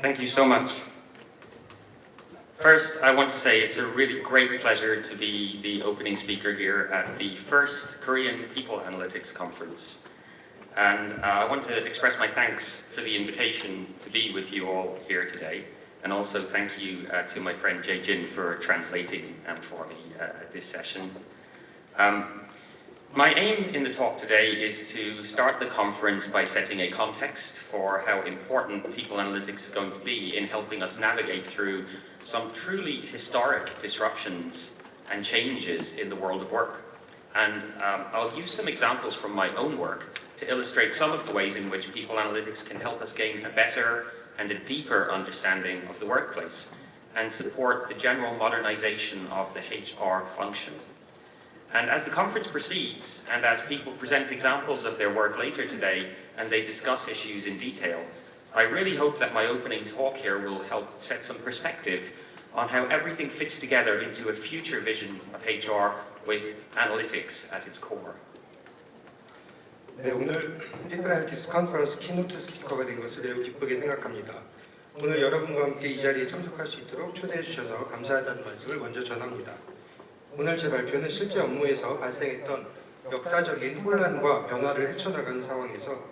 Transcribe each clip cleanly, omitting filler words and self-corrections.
Thank you so much. First, I want to say it's a really great pleasure to be the opening speaker here at the first Korean People Analytics Conference. And I want to express my thanks for the invitation to be with you all here today. And also thank you to my friend Jae Jin for translating for me this session. My aim in the talk today is to start the conference by setting a context for how important people analytics is going to be in helping us navigate through some truly historic disruptions and changes in the world of work. And I'll use some examples from my own work to illustrate some of the ways in which people analytics can help us gain a better and a deeper understanding of the workplace and support the general modernization of the HR function. And as the conference proceeds, and as people present examples of their work later today, and they discuss issues in detail, I really hope that my opening talk here will help set some perspective on how everything fits together into a future vision of HR with analytics at its core. 네, 오늘 피플 애널리틱스 컨퍼런스 키노트 스피커가 된 것을 매우 기쁘게 생각합니다. 오늘 여러분과 함께 이 자리에 참석할 수 있도록 초대해 주셔서 감사하다는 말씀을 먼저 전합니다. 오늘 제 발표는 실제 업무에서 발생했던 역사적인 혼란과 변화를 헤쳐나가는 상황에서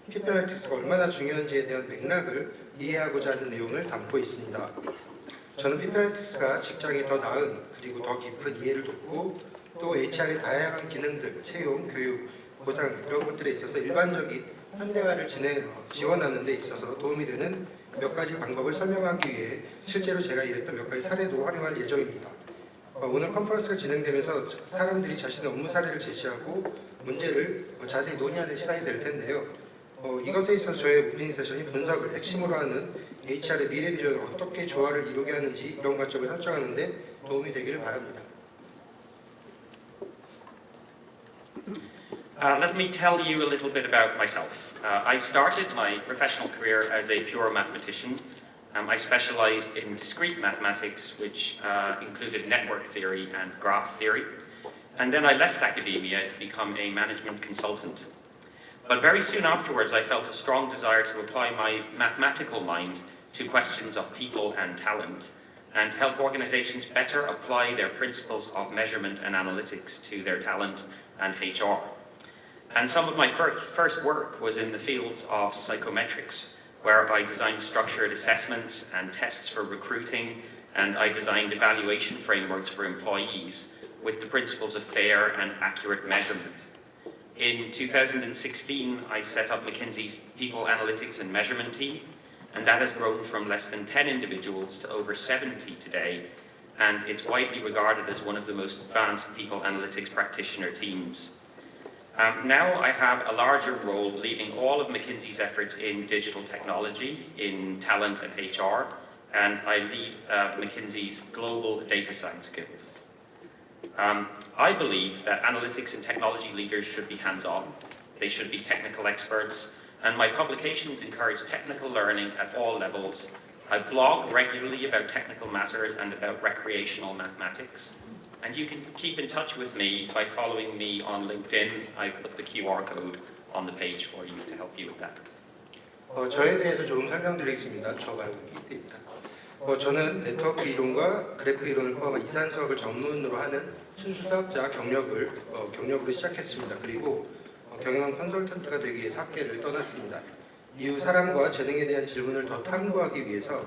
피플 애널리틱스가 얼마나 중요한지에 대한 맥락을 이해하고자 하는 내용을 담고 있습니다. 저는 피플 애널리틱스가 직장에 더 나은 그리고 더 깊은 이해를 돕고 또 HR의 다양한 기능들, 채용, 교육, 보상 이런 것들에 있어서 일반적인 현대화를 지원하는 데 있어서 도움이 되는 몇 가지 방법을 설명하기 위해 실제로 제가 일했던 몇 가지 사례도 활용할 예정입니다. 오늘 컨퍼런스가 진행되면서 사람들이 자신의 업무 사례를 제시하고 문제를 자세히 논의하는 시간이 될 텐데요. 이것에 있어서 저의 오프닝 세션이 분석을 핵심으로 하는 HR의 미래 비전을 어떻게 조화를 이루게 하는지 이런 관점을 설정하는 데 도움이 되기를 바랍니다. Let me tell you a little bit about myself. I started my professional career as a pure mathematician. I specialized in discrete mathematics, which included network theory and graph theory. And then I left academia to become a management consultant. But very soon afterwards, I felt a strong desire to apply my mathematical mind to questions of people and talent and help organizations better apply their principles of measurement and analytics to their talent and HR. And some of my first work was in the fields of psychometrics, where I designed structured assessments and tests for recruiting, and I designed evaluation frameworks for employees with the principles of fair and accurate measurement. In 2016, I set up McKinsey's People Analytics and Measurement team, and that has grown from less than 10 individuals to over 70 today, and it's widely regarded as one of the most advanced people analytics practitioner teams. Now I have a larger role leading all of McKinsey's efforts in digital technology, in talent and HR, and I lead McKinsey's Global Data Science Guild. I believe that analytics and technology leaders should be hands-on, they should be technical experts, and my publications encourage technical learning at all levels. I blog regularly about technical matters and about recreational mathematics. And you can keep in touch with me by following me on LinkedIn. I've put the QR code on the page for you to help you with that. 저에 대해서 조금 설명드리겠습니다. 저 말고 기대입니다. 저는 네트워크 이론과 그래프 이론을 포함한 이산 수학을 전문으로 하는 순수 수학자 경력으로 시작했습니다. 그리고 경영 컨설턴트가 되기 위해서 학계를 떠났습니다. 이후 사람과 재능에 대한 질문을 더 탐구하기 위해서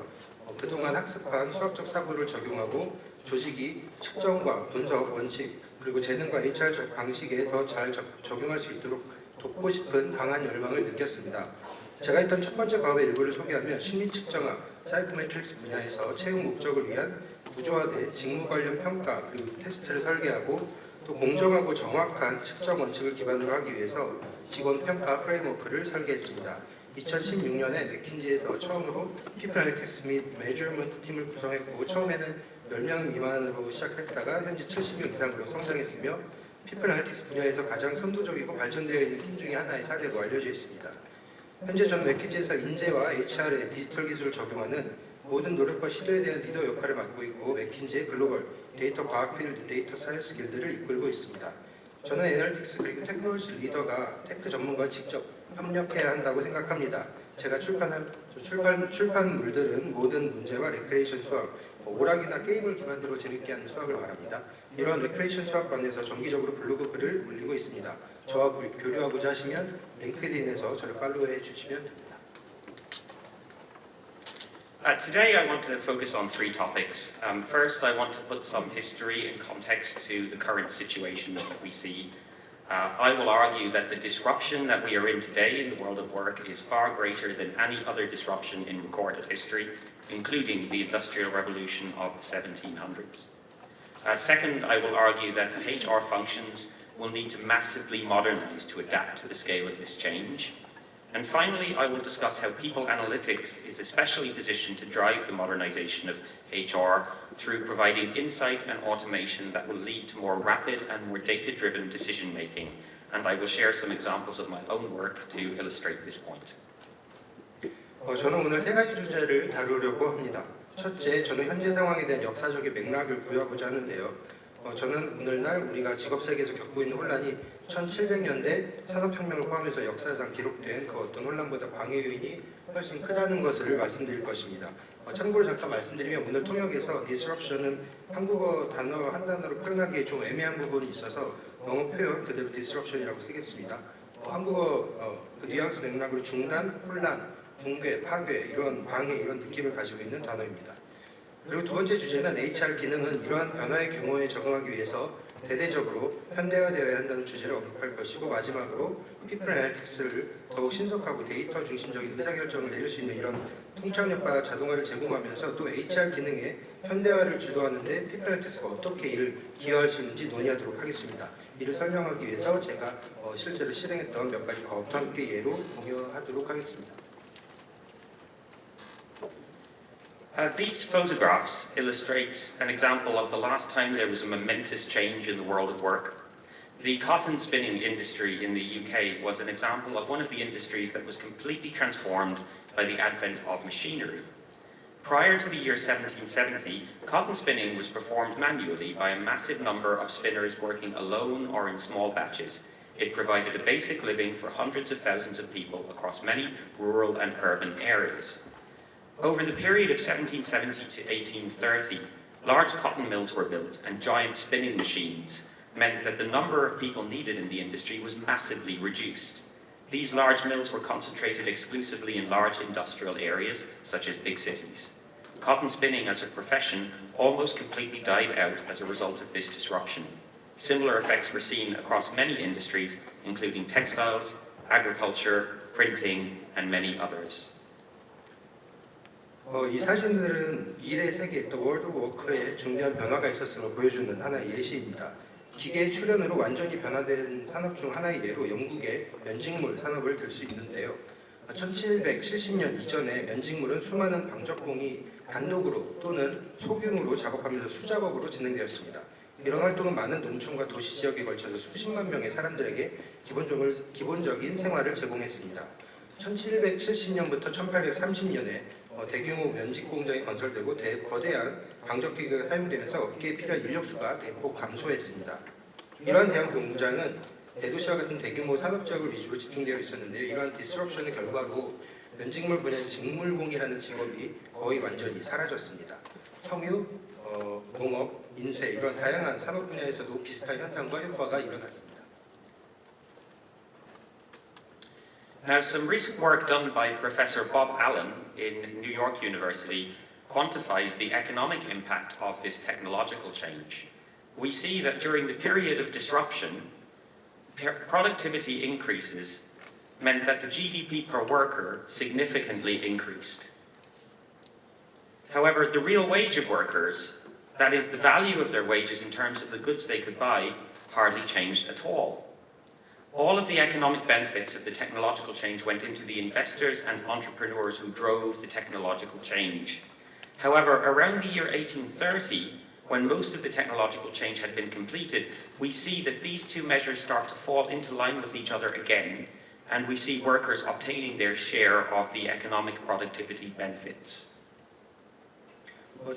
그동안 학습한 수학적 사고를 적용하고 조직이 측정과 분석 원칙 그리고 재능과 HR 방식에 더 잘 적용할 수 있도록 돕고 싶은 강한 열망을 느꼈습니다. 제가 했던 첫 번째 과업의 일부를 소개하면 심리 측정학, 사이코메트릭스 분야에서 채용 목적을 위한 구조화된 직무 관련 평가 그리고 테스트를 설계하고 또 공정하고 정확한 측정 원칙을 기반으로 하기 위해서 직원 평가 프레임워크를 설계했습니다. 2016년에 맥킨지에서 처음으로 피플 애널리틱스 및 매저먼트 팀을 구성했고 처음에는 10명 미만으로 시작했다가 현재 70명 이상으로 성장했으며 피플 애널리틱스 분야에서 가장 선도적이고 발전되어 있는 팀 중에 하나의 사례로 알려져 있습니다. 현재 저는 맥킨지에서 인재와 HR에 디지털 기술을 적용하는 모든 노력과 시도에 대한 리더 역할을 맡고 있고 맥킨지의 글로벌 데이터 과학 필드 데이터 사이언스 길드를 이끌고 있습니다. 저는 애널리틱스 그리고 테크놀로지 리더가 테크 전문가와 직접 협력해야 한다고 생각합니다. 제가 출판한 출판물들은 모든 문제와 레크레이션 수학, 오락이나 게임을 기반으로 재밌게 하는 수학을 말합니다. 이런 레크레이션 수학관에서 정기적으로 블로그 글을 올리고 있습니다. 저와 교류하고자 하시면 링크드인에서 저를 팔로우해 주시면 됩니다. Today I want to focus on three topics. First, I want to put some history and context to the current situations that we see. I will argue that the disruption that we are in today in the world of work is far greater than any other disruption in recorded history, including the Industrial Revolution of the 1700s. Second, I will argue that the HR functions will need to massively modernize to adapt to the scale of this change. And finally, I will discuss how people analytics is especially positioned to drive the modernization of HR through providing insight and automation that will lead to more rapid and more data-driven decision-making. And I will share some examples of my own work to illustrate this point. 저는 오늘 세 가지 주제를 다루려고 합니다. 첫째, 저는 현재 상황에 대한 역사적인 맥락을 부여하고자 하는데요. 저는 오늘날 우리가 직업 세계에서 겪고 있는 혼란이 1700년대 산업혁명을 포함해서 역사상 기록된 그 어떤 혼란보다 방해 요인이 훨씬 크다는 것을 말씀드릴 것입니다. 참고로 잠깐 말씀드리면 오늘 통역에서 disruption은 한국어 단어 한 단어로 표현하기에 좀 애매한 부분이 있어서 영어 표현 그대로 disruption이라고 쓰겠습니다. 한국어 그 뉘앙스 맥락으로 중단, 혼란, 붕괴, 파괴, 이런 방해, 이런 느낌을 가지고 있는 단어입니다. 그리고 두 번째 주제는 HR 기능은 이러한 변화의 규모에 적응하기 위해서 대대적으로 현대화되어야 한다는 주제를 언급할 것이고, 마지막으로 People Analytics를 더욱 신속하고 데이터 중심적인 의사결정을 내릴 수 있는 이런 통찰력과 자동화를 제공하면서 또 HR 기능의 현대화를 주도하는 데 People Analytics가 어떻게 이를 기여할 수 있는지 논의하도록 하겠습니다. 이를 설명하기 위해서 제가 실제로 실행했던 몇 가지 과업도 함께 예로 공유하도록 하겠습니다. These photographs illustrate an example of the last time there was a momentous change in the world of work. The cotton spinning industry in the UK was an example of one of the industries that was completely transformed by the advent of machinery. Prior to the year 1770, cotton spinning was performed manually by a massive number of spinners working alone or in small batches. It provided a basic living for hundreds of thousands of people across many rural and urban areas. Over the period of 1770 to 1830, large cotton mills were built and giant spinning machines meant that the number of people needed in the industry was massively reduced. These large mills were concentrated exclusively in large industrial areas, such as big cities. Cotton spinning as a profession almost completely died out as a result of this disruption. Similar effects were seen across many industries, including textiles, agriculture, printing, and many others. 이 사진들은 일의 세계, 또 월드 워크에 중대한 변화가 있었음을 보여주는 하나의 예시입니다. 기계의 출현으로 완전히 변화된 산업 중 하나의 예로 영국의 면직물 산업을 들 수 있는데요. 1770년 이전에 면직물은 수많은 방적공이 단독으로 또는 소규모로 작업하면서 수작업으로 진행되었습니다. 이런 활동은 많은 농촌과 도시 지역에 걸쳐서 수십만 명의 사람들에게 기본적인 생활을 제공했습니다. 1770년부터 1830년에 대규모 면직 공장이 건설되고 거대한 방적기계가 사용되면서 업계에 필요한 인력수가 대폭 감소했습니다. 이러한 대형 공장은 대도시와 같은 대규모 산업지역을 위주로 집중되어 있었는데요. 이러한 디스럽션의 결과로 면직물 분야의 직물공이라는 직업이 거의 완전히 사라졌습니다. 성유, 농업, 인쇄 이런 다양한 산업 분야에서도 비슷한 현상과 효과가 일어났습니다. Now, some recent work done by Professor Bob Allen in New York University quantifies the economic impact of this technological change. We see that during the period of disruption, productivity increases meant that the GDP per worker significantly increased. However, the real wage of workers, that is, the value of their wages in terms of the goods they could buy, hardly changed at all. All of the economic benefits of the technological change went into the investors and entrepreneurs who drove the technological change. However, around the year 1830, when most of the technological change had been completed, we see that these two measures start to fall into line with each other again, and we see workers obtaining their share of the economic productivity benefits.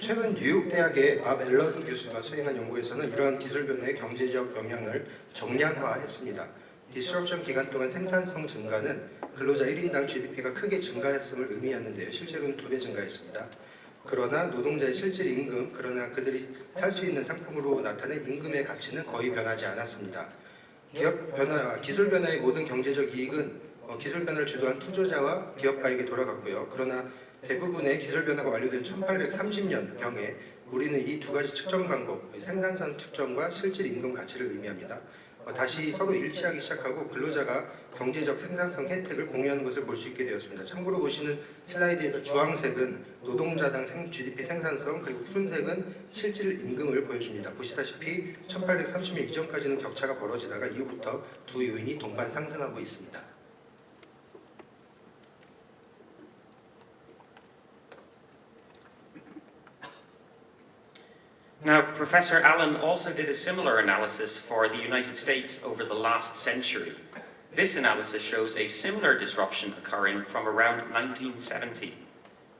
최근 뉴욕 대학의 밥 앨런 교수가 수행한 연구에서는 이러한 기술 변화의 경제적 영향을 정량화했습니다. 디스럽션 기간 동안 생산성 증가는 근로자 1인당 GDP가 크게 증가했음을 의미하는데요. 실제로는 2배 증가했습니다. 그러나 노동자의 실질 임금, 그러나 그들이 살 수 있는 상품으로 나타낸 임금의 가치는 거의 변하지 않았습니다. 기술 변화의 모든 경제적 이익은 기술 변화를 주도한 투자자와 기업가에게 돌아갔고요. 그러나 대부분의 기술 변화가 완료된 1830년경에 우리는 이 두 가지 측정 방법, 생산성 측정과 실질 임금 가치를 의미합니다. 다시 서로 일치하기 시작하고 근로자가 경제적 생산성 혜택을 공유하는 것을 볼 수 있게 되었습니다. 참고로 보시는 슬라이드에서 주황색은 노동자당 GDP 생산성, 그리고 푸른색은 실질 임금을 보여줍니다. 보시다시피 1830년 이전까지는 격차가 벌어지다가 이후부터 두 요인이 동반 상승하고 있습니다. Now, Professor Allen also did a similar analysis for the United States over the last century. This analysis shows a similar disruption occurring from around 1970.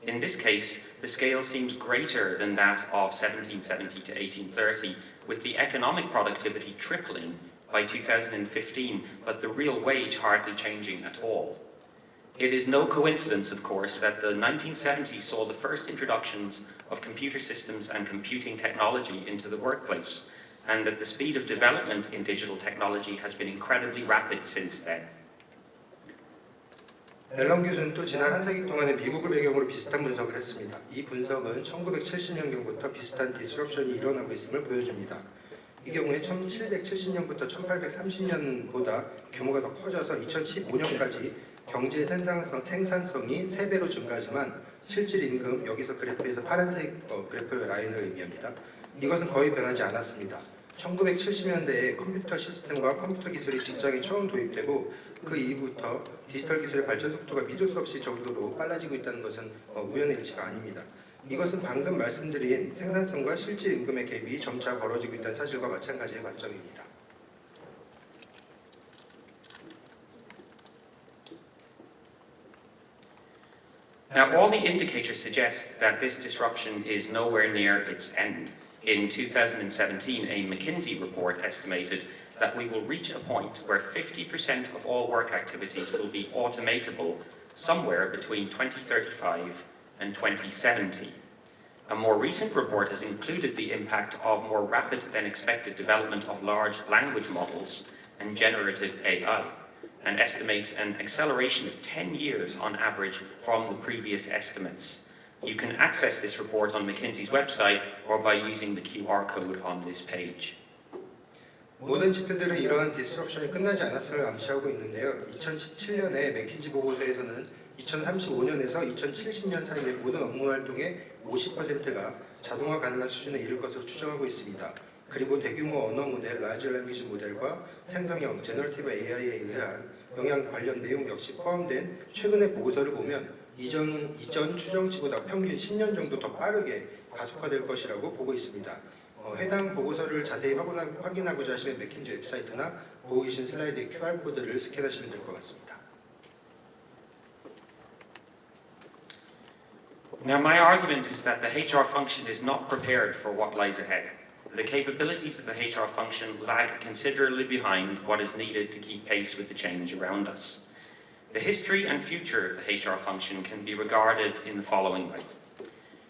In this case, the scale seems greater than that of 1770 to 1830, with the economic productivity tripling by 2015, but the real wage hardly changing at all. It is no coincidence, of course, that the 1970s saw the first introductions of computer systems and computing technology into the workplace, and that the speed of development in digital technology has been incredibly rapid since then. 앨런 교수는 또 지난 한 세기 동안의 미국을 배경으로 비슷한 분석을 했습니다. 이 분석은 1970년경부터 비슷한 디스럽션이 일어나고 있음을 보여줍니다. 이 경우에 1770년부터 1830년보다 규모가 더 커져서 2015년까지 경제 생산성이 3배로 증가하지만 실질 임금, 여기서 그래프에서 파란색 그래프 라인을 의미합니다. 이것은 거의 변하지 않았습니다. 1970년대에 컴퓨터 시스템과 컴퓨터 기술이 직장에 처음 도입되고 그 이후부터 디지털 기술의 발전 속도가 믿을 수 없이 정도로 빨라지고 있다는 것은 우연의 일치가 아닙니다. 이것은 방금 말씀드린 생산성과 실질 임금의 갭이 점차 벌어지고 있다는 사실과 마찬가지의 관점입니다. Now, all the indicators suggest that this disruption is nowhere near its end. In 2017, a McKinsey report estimated that we will reach a point where 50% of all work activities will be automatable somewhere between 2035 and 2070. A more recent report has included the impact of more rapid than expected development of large language models and generative AI, and estimates an acceleration of 10 years on average from the previous estimates. You can access this report on McKinsey's website or by using the QR code on this page. 모든 지표들은 이러한 디스럽션이 끝나지 않았음을 암시하고 있는데요. 2017년에 맥킨지 보고서에서는 2035년에서 2070년 사이의 모든 업무 활동의 50%가 자동화 가능한 수준에 이를 것으로 추정하고 있습니다. 그리고 대규모 언어 모델, 라지 랭귀지 모델과 생성형, 제너러티브 AI에 의한 영향 관련 내용 역시 포함된 최근의 보고서를 보면 이전 추정치보다 평균 10년 정도 더 빠르게 가속화될 것이라고 보고 있습니다. 해당 보고서를 자세히 확인하고자 하시면 맥킨지 웹사이트나 보고 계신 슬라이드의 QR코드를 스캔하시면 될 것 같습니다. Now, my argument is that the HR function is not prepared for what lies ahead. The capabilities of the HR function lag considerably behind what is needed to keep pace with the change around us. The history and future of the HR function can be regarded in the following way.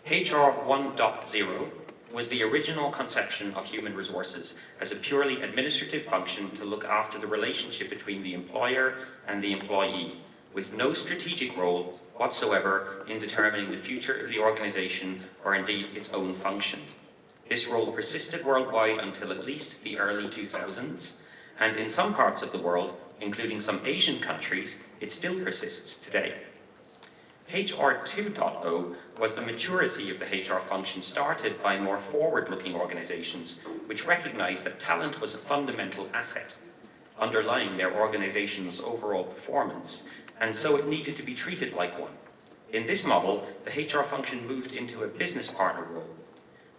HR 1.0 was the original conception of human resources as a purely administrative function to look after the relationship between the employer and the employee, with no strategic role whatsoever in determining the future of the organization or indeed its own function. This role persisted worldwide until at least the early 2000s, and in some parts of the world, including some Asian countries, it still persists today. HR 2.0 was a maturity of the HR function started by more forward-looking organizations which recognized that talent was a fundamental asset underlying their organization's overall performance, and so it needed to be treated like one. In this model, the HR function moved into a business partner role.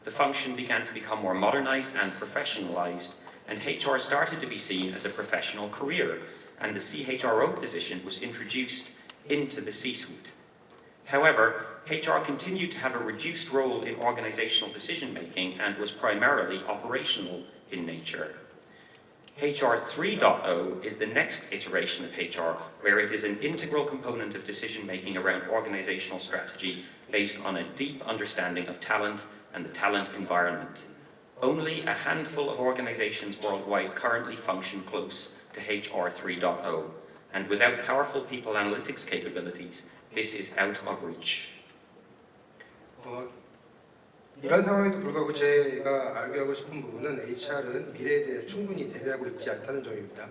The function began to become more modernized and professionalized, and HR started to be seen as a professional career, and the CHRO position was introduced into the C-suite. However, HR continued to have a reduced role in organizational decision-making and was primarily operational in nature. HR 3.0 is the next iteration of HR, where it is an integral component of decision-making around organizational strategy based on a deep understanding of talent and the talent environment. Only a handful of organizations worldwide currently function close to HR 3.0, and without powerful people analytics capabilities, this is out of reach. 이런 상황에도 불구하고 제가 알게 하고 싶은 부분은 HR은 미래에 대해 충분히 대비하고 있지 않다는 점입니다.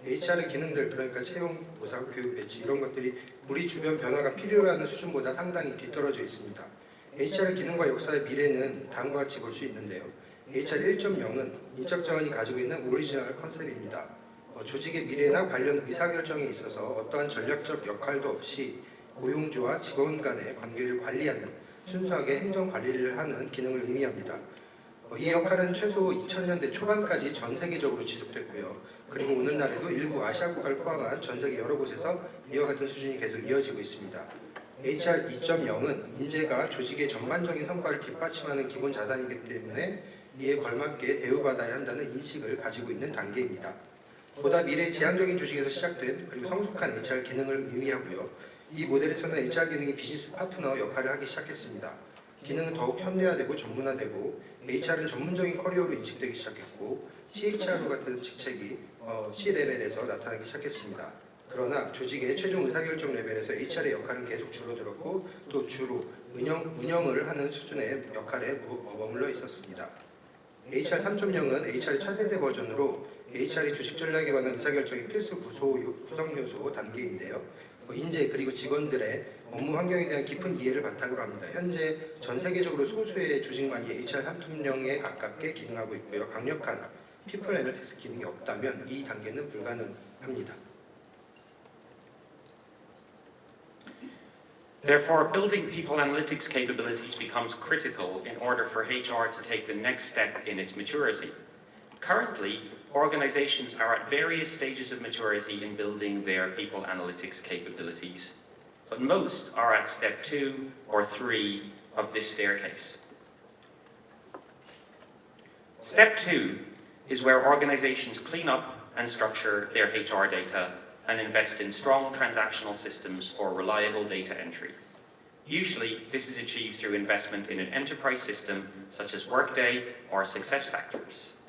HR의 기능들, 그러니까 채용, 보상, 교육, 배치 이런 것들이 우리 주변 변화가 필요로 하는 수준보다 상당히 뒤떨어져 있습니다. HR의 기능과 역사의 미래는 다음과 같이 볼 수 있는데요. HR 1.0은 인적 자원이 가지고 있는 오리지널 컨셉입니다. 조직의 미래나 관련 의사결정에 있어서 어떠한 전략적 역할도 없이 고용주와 직원 간의 관계를 관리하는 순수하게 행정 관리를 하는 기능을 의미합니다. 이 역할은 최소 2000년대 초반까지 전 세계적으로 지속됐고요. 그리고 오늘날에도 일부 아시아 국가를 포함한 전 세계 여러 곳에서 이와 같은 수준이 계속 이어지고 있습니다. HR 2.0은 인재가 조직의 전반적인 성과를 뒷받침하는 기본 자산이기 때문에 이에 걸맞게 대우받아야 한다는 인식을 가지고 있는 단계입니다. 보다 미래 지향적인 조직에서 시작된 그리고 성숙한 HR 기능을 의미하고요. 이 모델에서는 HR 기능이 비즈니스 파트너 역할을 하기 시작했습니다. 기능은 더욱 현대화되고 전문화되고 HR은 전문적인 커리어로 인식되기 시작했고 CHRO 같은 직책이 C 레벨에서 나타나기 시작했습니다. 그러나 조직의 최종 의사결정 레벨에서 HR의 역할은 계속 줄어들었고 또 주로 운영을 하는 수준의 역할에 머물러 있었습니다. HR 3.0은 HR의 차세대 버전으로 HR의 조직 전략에 관한 의사결정의 필수 구성 요소 단계인데요. 인재 그리고 직원들의 업무 환경에 대한 깊은 이해를 바탕으로 합니다. 현재 전 세계적으로 소수의 조직만이 HR 3.0에 가깝게 기능하고 있고요. 강력한 People Analytics 기능이 없다면 이 단계는 불가능합니다. Therefore, building people analytics capabilities becomes critical in order for HR to take the next step in its maturity. Currently, organizations are at various stages of maturity in building their people analytics capabilities, but most are at step 2 or 3 of this staircase. Step 2 is where organizations clean up and structure their HR data and invest in strong transactional systems for reliable data entry. Usually, this is achieved through investment in an enterprise system such as Workday or SuccessFactors.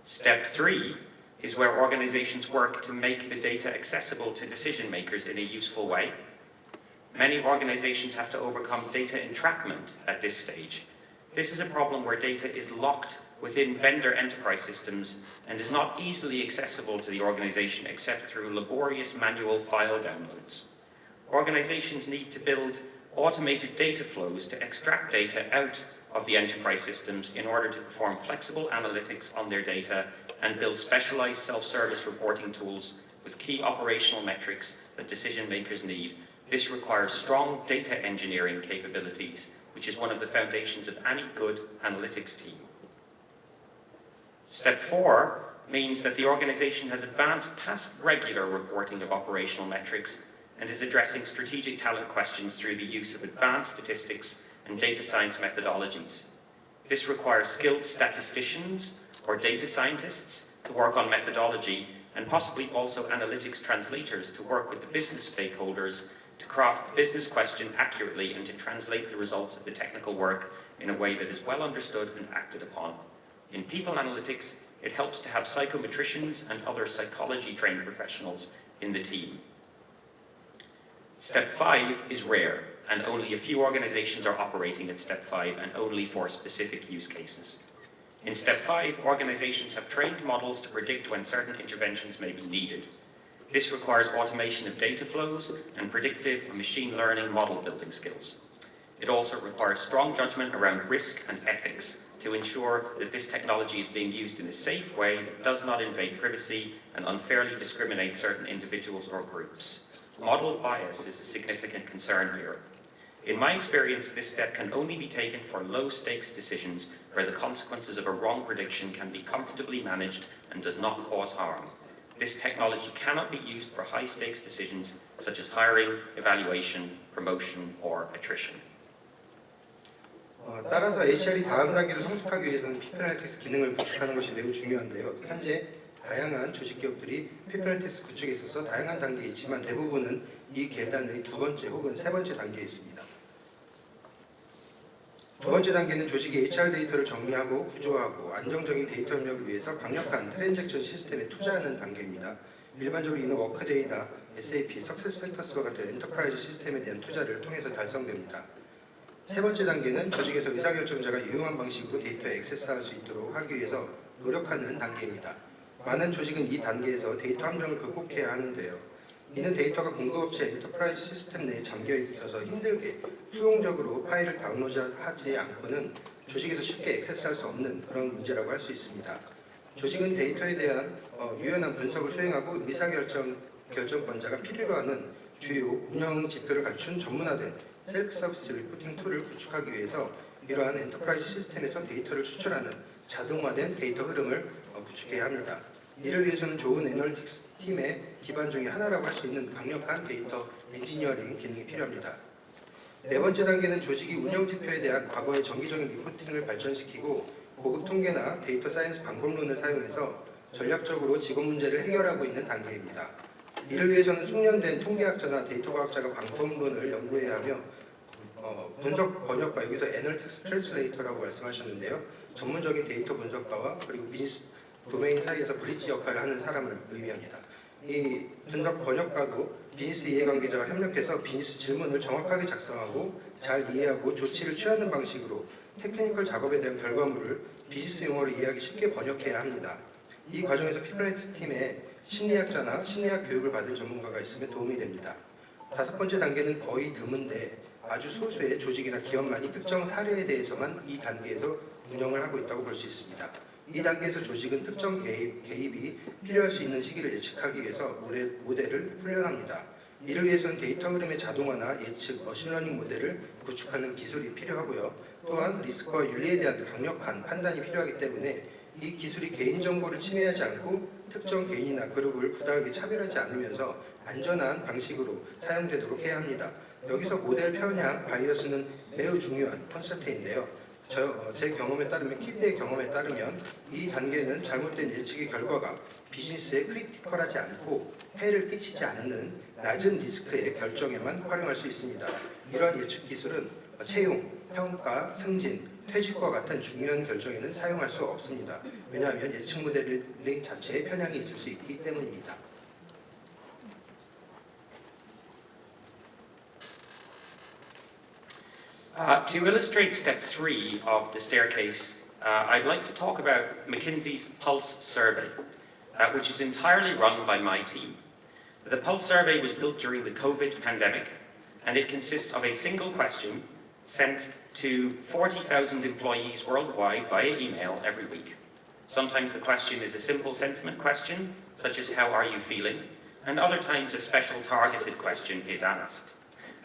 Step 3 is where organizations work to make the data accessible to decision makers in a useful way. Many organizations have to overcome data entrapment at this stage. This is a problem where data is locked within vendor enterprise systems and is not easily accessible to the organization except through laborious manual file downloads. Organizations need to build automated data flows to extract data out of the enterprise systems in order to perform flexible analytics on their data and build specialized self-service reporting tools with key operational metrics that decision makers need. This requires strong data engineering capabilities, which is one of the foundations of any good analytics team. Step 4 means that the organization has advanced past regular reporting of operational metrics and is addressing strategic talent questions through the use of advanced statistics and data science methodologies. This requires skilled statisticians or data scientists to work on methodology and possibly also analytics translators to work with the business stakeholders to craft the business question accurately and to translate the results of the technical work in a way that is well understood and acted upon. In people analytics, it helps to have psychometricians and other psychology-trained professionals in the team. Step 5 is rare, and only a few organizations are operating at Step 5 and only for specific use cases. In Step 5, organizations have trained models to predict when certain interventions may be needed. This requires automation of data flows and predictive or machine learning model building skills. It also requires strong judgment around risk and ethics to ensure that this technology is being used in a safe way that does not invade privacy and unfairly discriminate certain individuals or groups. Model bias is a significant concern here. In my experience, this step can only be taken for low-stakes decisions where the consequences of a wrong prediction can be comfortably managed and does not cause harm. This technology cannot be used for high-stakes decisions such as hiring, evaluation, promotion, or attrition. 따라서 HR이 다음 단계를 성숙하기 위해서는 people analytics 기능을 구축하는 것이 매우 중요한데요. 현재 다양한 조직 기업들이 people analytics 구축에 있어서 다양한 단계에 있지만 대부분은 이 계단의 두 번째 혹은 세 번째 단계에 있습니다. 두 번째 단계는 조직의 HR 데이터를 정리하고 구조하고 안정적인 데이터 협력을 위해서 강력한 트랜잭션 시스템에 투자하는 단계입니다. 일반적으로 이는 워크데이나 SAP, 석세스팩터스와 같은 엔터프라이즈 시스템에 대한 투자를 통해서 달성됩니다. 세 번째 단계는 조직에서 의사결정자가 유용한 방식으로 데이터에 액세스할 수 있도록 하기 위해서 노력하는 단계입니다. 많은 조직은 이 단계에서 데이터 함정을 극복해야 하는데요. 이는 데이터가 공급업체 엔터프라이즈 시스템 내에 잠겨 있어서 힘들게 수동적으로 파일을 다운로드하지 않고는 조직에서 쉽게 액세스할 수 없는 그런 문제라고 할 수 있습니다. 조직은 데이터에 대한 유연한 분석을 수행하고 의사결정권자가 필요로 하는 주요 운영 지표를 갖춘 전문화된 셀프 서비스 리포팅 툴을 구축하기 위해서 이러한 엔터프라이즈 시스템에서 데이터를 추출하는 자동화된 데이터 흐름을 구축해야 합니다. 이를 위해서는 좋은 애널리틱스 팀의 기반 중에 하나라고 할 수 있는 강력한 데이터 엔지니어링 기능이 필요합니다. 네 번째 단계는 조직이 운영 지표에 대한 과거의 정기적인 리포팅을 발전시키고 고급 통계나 데이터 사이언스 방법론을 사용해서 전략적으로 직업 문제를 해결하고 있는 단계입니다. 이를 위해서는 숙련된 통계학자나 데이터 과학자가 방법론을 연구해야 하며 분석 번역가, 여기서 애널리틱스 트랜슬레이터라고 말씀하셨는데요. 전문적인 데이터 분석가와 그리고 비즈니스 도메인 사이에서 브릿지 역할을 하는 사람을 의미합니다. 이 분석 번역가도 비즈니스 이해관계자가 협력해서 비즈니스 질문을 정확하게 작성하고 잘 이해하고 조치를 취하는 방식으로 테크니컬 작업에 대한 결과물을 비즈니스 용어로 이해하기 쉽게 번역해야 합니다. 이 과정에서 피플랜스 팀에 심리학자나 심리학 교육을 받은 전문가가 있으면 도움이 됩니다. 다섯 번째 단계는 거의 드문데 아주 소수의 조직이나 기업만이 특정 사례에 대해서만 이 단계에서 운영을 하고 있다고 볼 수 있습니다. 이 단계에서 조직은 특정 개입이 필요할 수 있는 시기를 예측하기 위해서 모델을 훈련합니다. 이를 위해서는 데이터 흐름의 자동화나 예측, 머신러닝 모델을 구축하는 기술이 필요하고요. 또한 리스크와 윤리에 대한 강력한 판단이 필요하기 때문에 이 기술이 개인정보를 침해하지 않고 특정 개인이나 그룹을 부당하게 차별하지 않으면서 안전한 방식으로 사용되도록 해야 합니다. 여기서 모델 편향, 바이어스는 매우 중요한 컨셉트인데요. 제 경험에 따르면, 키드의 경험에 따르면 이 단계는 잘못된 예측의 결과가 비즈니스에 크리티컬하지 않고 해를 끼치지 않는 낮은 리스크의 결정에만 활용할 수 있습니다. 이러한 예측 기술은 채용, 평가, 승진, 퇴직과 같은 중요한 결정에는 사용할 수 없습니다. 왜냐하면 예측 모델 자체에 편향이 있을 수 있기 때문입니다. To illustrate step 3 of the staircase, I'd like to talk about McKinsey's Pulse survey, which is entirely run by my team. The Pulse survey was built during the COVID pandemic, and it consists of a single question sent to 40,000 employees worldwide via email every week. Sometimes the question is a simple sentiment question, such as "How are you feeling?" and other times a special targeted question is asked.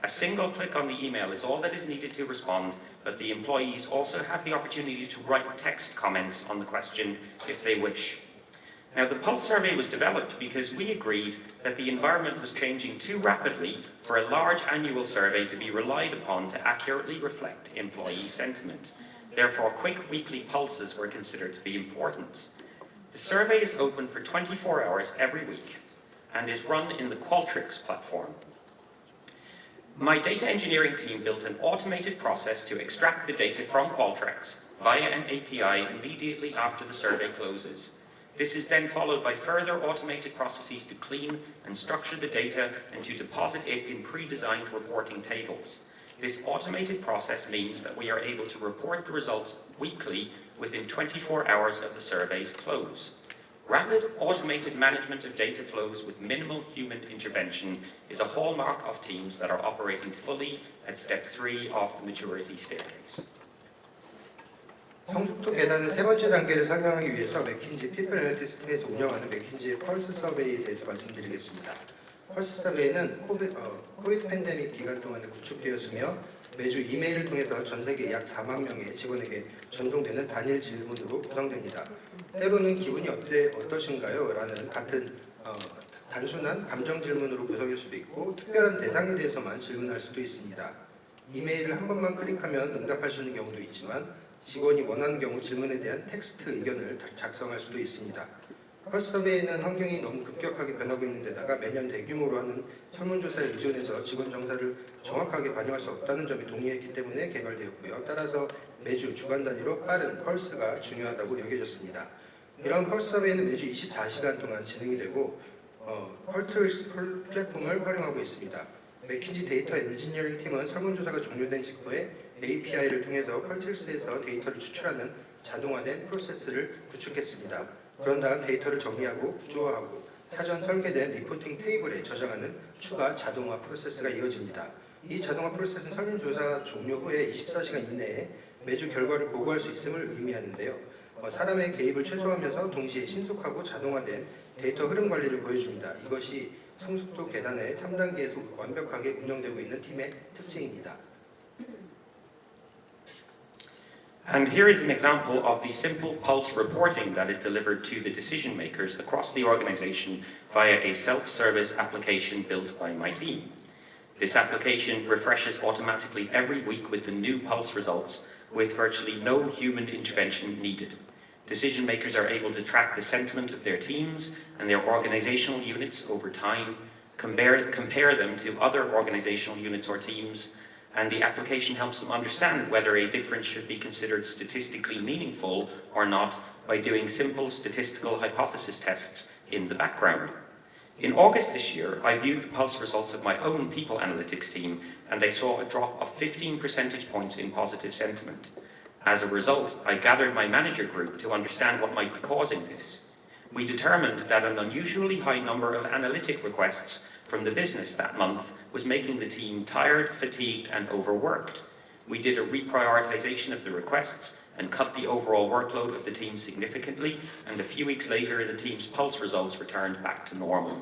A single click on the email is all that is needed to respond, but the employees also have the opportunity to write text comments on the question if they wish. Now, the Pulse survey was developed because we agreed that the environment was changing too rapidly for a large annual survey to be relied upon to accurately reflect employee sentiment. Therefore, quick weekly pulses were considered to be important. The survey is open for 24 hours every week and is run in the Qualtrics platform. My data engineering team built an automated process to extract the data from Qualtrics via an API immediately after the survey closes. This is then followed by further automated processes to clean and structure the data and to deposit it in pre-designed reporting tables. This automated process means that we are able to report the results weekly within 24 hours of the survey's close. Rapid automated management of data flows with minimal human intervention is a hallmark of teams that are operating fully at step 3 of the maturity staircase. 성숙도 계단의 세 번째 단계를 설명하기 위해서 맥킨지 피플 애널리틱스 팀에서 운영하는 맥킨지의 펄스 서베이에 대해서 말씀드리겠습니다. 펄스 서베이는 코비드 팬데믹 기간 동안에 구축되었으며 매주 이메일을 통해서 전 세계 약 4만 명의 직원에게 전송되는 단일 질문으로 구성됩니다. 때로는 기분이 어떠신가요? 라는 같은 단순한 감정 질문으로 구성일 수도 있고 특별한 대상에 대해서만 질문할 수도 있습니다. 이메일을 한 번만 클릭하면 응답할 수 있는 경우도 있지만 직원이 원하는 경우 질문에 대한 텍스트 의견을 작성할 수도 있습니다. 펄스 서베이는 환경이 너무 급격하게 변하고 있는 데다가 매년 대규모로 하는 설문조사에 의존해서 직원 정사를 정확하게 반영할 수 없다는 점에 동의했기 때문에 개발되었고요. 따라서 매주 주간 단위로 빠른 펄스가 중요하다고 여겨졌습니다. 이런 펄스 서베이는 매주 24시간 동안 진행이 되고 펄트리스 플랫폼을 활용하고 있습니다. 맥킨지 데이터 엔지니어링 팀은 설문조사가 종료된 직후에 API를 통해서 펄트리스에서 데이터를 추출하는 자동화된 프로세스를 구축했습니다. 그런 다음 데이터를 정리하고 구조화하고 사전 설계된 리포팅 테이블에 저장하는 추가 자동화 프로세스가 이어집니다. 이 자동화 프로세스는 설문조사 종료 후에 24시간 이내에 매주 결과를 보고할 수 있음을 의미하는데요. 사람의 개입을 최소화하면서 동시에 신속하고 자동화된 데이터 흐름 관리를 보여줍니다. 이것이 성숙도 계단의 3단계에서 완벽하게 운영되고 있는 팀의 특징입니다. And here is an example of the simple pulse reporting that is delivered to the decision makers across the organization via a self-service application built by my team. This application refreshes automatically every week with the new pulse results, with virtually no human intervention needed. Decision makers are able to track the sentiment of their teams and their organizational units over time, compare them to other organizational units or teams, and the application helps them understand whether a difference should be considered statistically meaningful or not by doing simple statistical hypothesis tests in the background. In August this year, I viewed the pulse results of my own people analytics team, and they saw a drop of 15 percentage points in positive sentiment. As a result, I gathered my manager group to understand what might be causing this. We determined that an unusually high number of analytic requests from the business that month was making the team tired, fatigued, and overworked. We did a reprioritization of the requests and cut the overall workload of the team significantly, and a few weeks later, the team's pulse results returned back to normal.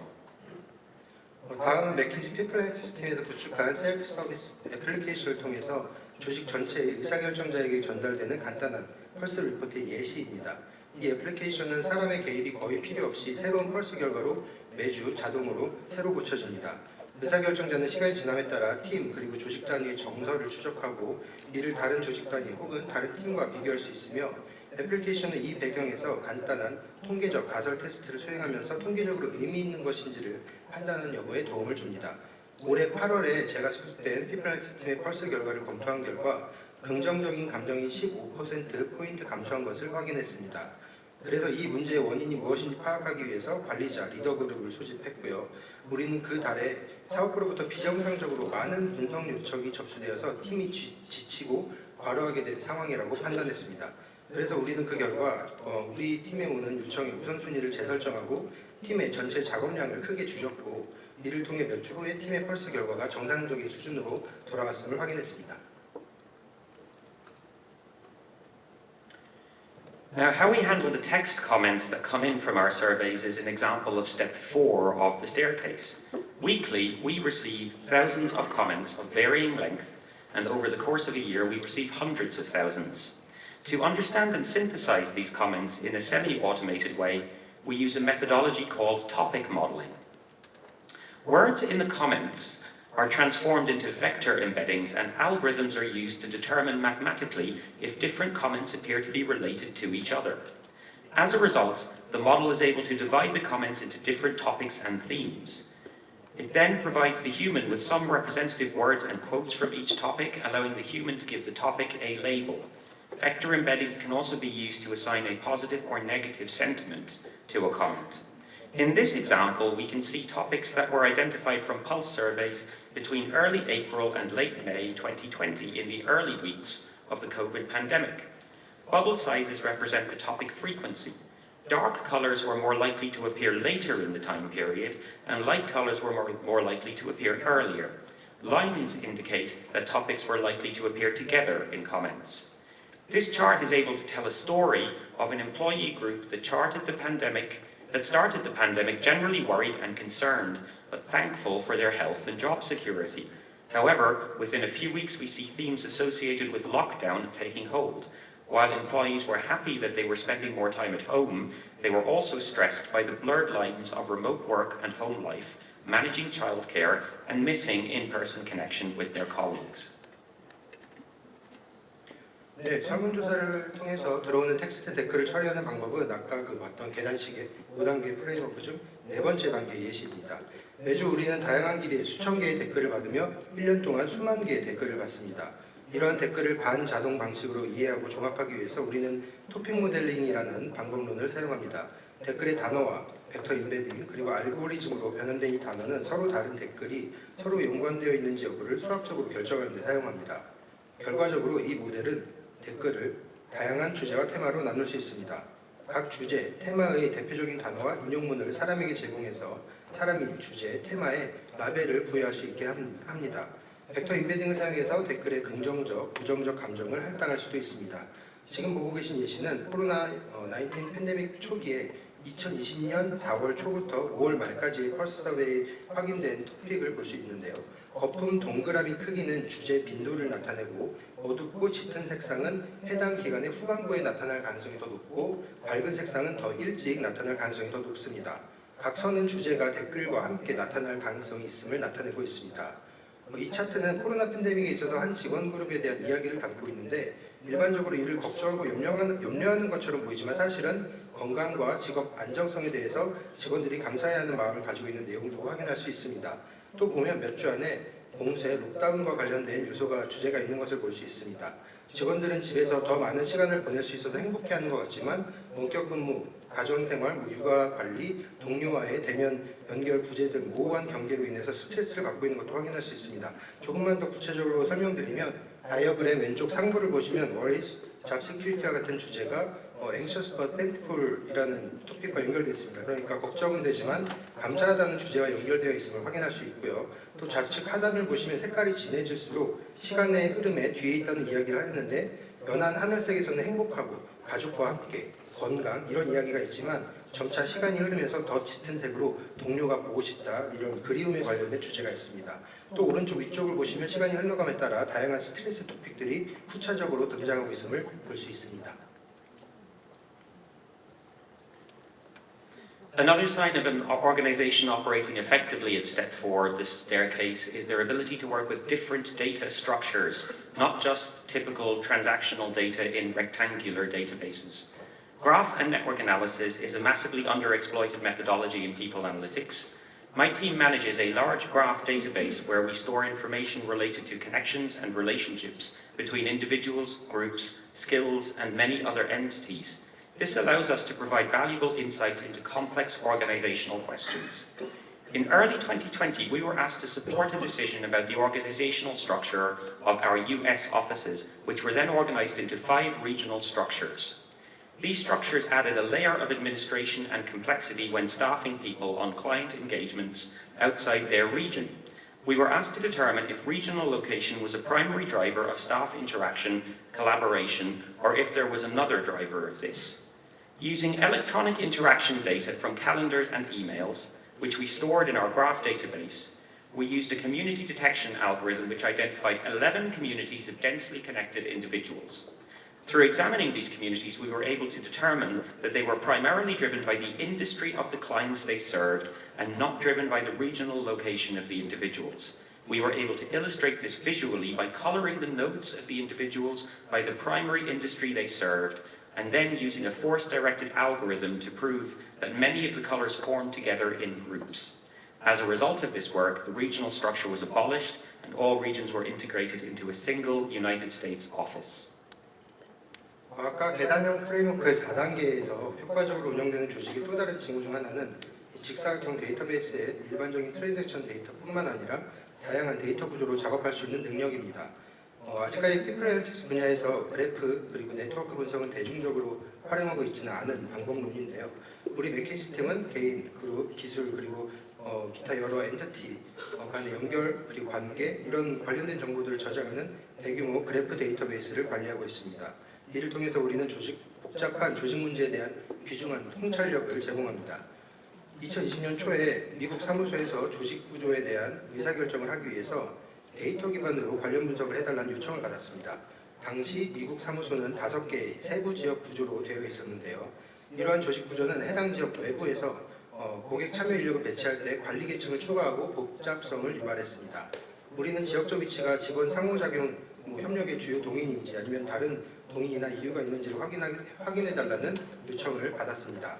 다음은 맥킨지 피플 시스템에서 구축한 셀프 서비스 애플리케이션을 통해서 조직 전체의 의사결정자에게 전달되는 간단한 펄스 리포트의 예시입니다. 이 애플리케이션은 사람의 개입이 거의 필요 없이 새로운 펄스 결과로 매주 자동으로 새로 고쳐집니다. 의사결정자는 시간이 지남에 따라 팀 그리고 조직 단위의 정서를 추적하고 이를 다른 조직 단위 혹은 다른 팀과 비교할 수 있으며 애플리케이션은 이 배경에서 간단한 통계적 가설 테스트를 수행하면서 통계적으로 의미 있는 것인지를 판단하는 여부에 도움을 줍니다. 올해 8월에 제가 소속된 피플라인 시스템의 펄스 결과를 검토한 결과 긍정적인 감정이 15%포인트 감소한 것을 확인했습니다. 그래서 이 문제의 원인이 무엇인지 파악하기 위해서 관리자, 리더 그룹을 소집했고요. 우리는 그 달에 사업부로부터 비정상적으로 많은 분석 요청이 접수되어서 팀이 지치고 과로하게 된 상황이라고 판단했습니다. 그래서 우리는 그 결과 우리 팀에 오는 요청의 우선순위를 재설정하고 팀의 전체 작업량을 크게 줄였고 이를 통해 몇 주 후에 팀의 펄스 결과가 정상적인 수준으로 돌아갔음을 확인했습니다. Now, how we handle the text comments that come in from our surveys is an example of step 4 of the staircase. Weekly, we receive thousands of comments of varying length, and over the course of a year, we receive hundreds of thousands. To understand and synthesize these comments in a semi-automated way, we use a methodology called topic modeling. Words in the comments are transformed into vector embeddings, and algorithms are used to determine mathematically if different comments appear to be related to each other. As a result, the model is able to divide the comments into different topics and themes. It then provides the human with some representative words and quotes from each topic, allowing the human to give the topic a label. Vector embeddings can also be used to assign a positive or negative sentiment to a comment. In this example, we can see topics that were identified from pulse surveys between early April and late May 2020 in the early weeks of the COVID pandemic. Bubble sizes represent the topic frequency. Dark colours were more likely to appear later in the time period, and light colours were more likely to appear earlier. Lines indicate that topics were likely to appear together in comments. This chart is able to tell a story of an employee group that started the pandemic generally worried and concerned, but thankful for their health and job security. However, within a few weeks we see themes associated with lockdown taking hold. While employees were happy that they were spending more time at home, they were also stressed by the blurred lines of remote work and home life, managing childcare, and missing in-person connection with their colleagues. 네, 설문조사를 통해서 들어오는 텍스트 댓글을 처리하는 방법은 아까 봤던 계단식의 5단계 프레임워크 중 네 번째 단계 예시입니다. 매주 우리는 다양한 길이의 수천 개의 댓글을 받으며 1년 동안 수만 개의 댓글을 받습니다. 이러한 댓글을 반자동 방식으로 이해하고 종합하기 위해서 우리는 토픽 모델링이라는 방법론을 사용합니다. 댓글의 단어와 벡터 인베딩 그리고 알고리즘으로 변환된 이 단어는 서로 다른 댓글이 서로 연관되어 있는지 여부를 수학적으로 결정하는 데 사용합니다. 결과적으로 이 모델은 댓글을 다양한 주제와 테마로 나눌 수 있습니다. 각 주제, 테마의 대표적인 단어와 인용문을 사람에게 제공해서 사람이 주제, 테마에 라벨을 부여할 수 있게 합니다. 벡터 인베딩을 사용해서 댓글의 긍정적, 부정적 감정을 할당할 수도 있습니다. 지금 보고 계신 예시는 코로나19 팬데믹 초기에 2020년 4월 초부터 5월 말까지 펄스 서베이에 확인된 토픽을 볼 수 있는데요. 거품 동그라미 크기는 주제 빈도를 나타내고 어둡고 짙은 색상은 해당 기간의 후반부에 나타날 가능성이 더 높고 밝은 색상은 더 일찍 나타날 가능성이 더 높습니다. 각 선은 주제가 댓글과 함께 나타날 가능성이 있음을 나타내고 있습니다. 이 차트는 코로나 팬데믹에 있어서 한 직원 그룹에 대한 이야기를 담고 있는데 일반적으로 이를 걱정하고 염려하는 것처럼 보이지만 사실은 건강과 직업 안정성에 대해서 직원들이 감사해야 하는 마음을 가지고 있는 내용도 확인할 수 있습니다. 또 보면 몇 주 안에 봉쇄, 록다운과 관련된 요소가 주제가 있는 것을 볼 수 있습니다. 직원들은 집에서 더 많은 시간을 보낼 수 있어서 행복해하는 것 같지만 원격 근무, 가정생활, 육아 관리, 동료와의 대면 연결 부재 등 모호한 경계로 인해서 스트레스를 받고 있는 것도 확인할 수 있습니다. 조금만 더 구체적으로 설명드리면 다이어그램 왼쪽 상부를 보시면 Worries, Job Security와 같은 주제가 Anxious but Thankful 이라는 토픽과 연결되어 있습니다. 그러니까 걱정은 되지만 감사하다는 주제와 연결되어 있음을 확인할 수 있고요. 또 좌측 하단을 보시면 색깔이 진해질수록 시간의 흐름에 뒤에 있다는 이야기를 하는데 연한 하늘색에서는 행복하고 가족과 함께 건강 이런 이야기가 있지만 점차 시간이 흐르면서 더 짙은 색으로 동료가 보고 싶다 이런 그리움에 관련된 주제가 있습니다. 또 오른쪽 위쪽을 보시면 시간이 흘러감에 따라 다양한 스트레스 토픽들이 후차적으로 등장하고 있음을 볼 수 있습니다. Another sign of an organization operating effectively at step 4 of this staircase is their ability to work with different data structures, not just typical transactional data in rectangular databases. Graph and network analysis is a massively underexploited methodology in people analytics. My team manages a large graph database where we store information related to connections and relationships between individuals, groups, skills, and many other entities. This allows us to provide valuable insights into complex organizational questions. In early 2020, we were asked to support a decision about the organizational structure of our US offices, which were then organized into 5 regional structures. These structures added a layer of administration and complexity when staffing people on client engagements outside their region. We were asked to determine if regional location was a primary driver of staff interaction, collaboration, or if there was another driver of this. Using electronic interaction data from calendars and emails, which we stored in our graph database, we used a community detection algorithm which identified 11 communities of densely connected individuals. Through examining these communities, we were able to determine that they were primarily driven by the industry of the clients they served and not driven by the regional location of the individuals. We were able to illustrate this visually by coloring the nodes of the individuals by the primary industry they served, and then using a force-directed algorithm to prove that many of the colours formed together in groups. As a result of this work, the regional structure was abolished and all regions were integrated into a single United States office. 아까 계단형 프레임워크의 4단계에서 효과적으로 운영되는 조직의 또 다른 징후 중 하나는 직사각형 데이터베이스의 일반적인 트랜잭션 데이터뿐만 아니라 다양한 데이터 구조로 작업할 수 있는 능력입니다. 아직까지 피플 애널리틱스 분야에서 그래프 그리고 네트워크 분석은 대중적으로 활용하고 있지는 않은 방법론인데요. 우리 맥킨시 팀은 개인, 그룹, 기술 그리고 기타 여러 엔티티 간의 연결 그리고 관계 이런 관련된 정보들을 저장하는 대규모 그래프 데이터베이스를 관리하고 있습니다. 이를 통해서 우리는 복잡한 조직 문제에 대한 귀중한 통찰력을 제공합니다. 2020년 초에 미국 사무소에서 조직 구조에 대한 의사결정을 하기 위해서 데이터 기반으로 관련 분석을 해달라는 요청을 받았습니다. 당시 미국 사무소는 5개의 세부 지역 구조로 되어 있었는데요. 이러한 조직 구조는 해당 지역 외부에서 고객 참여 인력을 배치할 때 관리 계층을 추가하고 복잡성을 유발했습니다. 우리는 지역적 위치가 직원 상호작용 협력의 주요 동인인지 아니면 다른 동의나 이유가 있는지를 확인해달라는 요청을 받았습니다.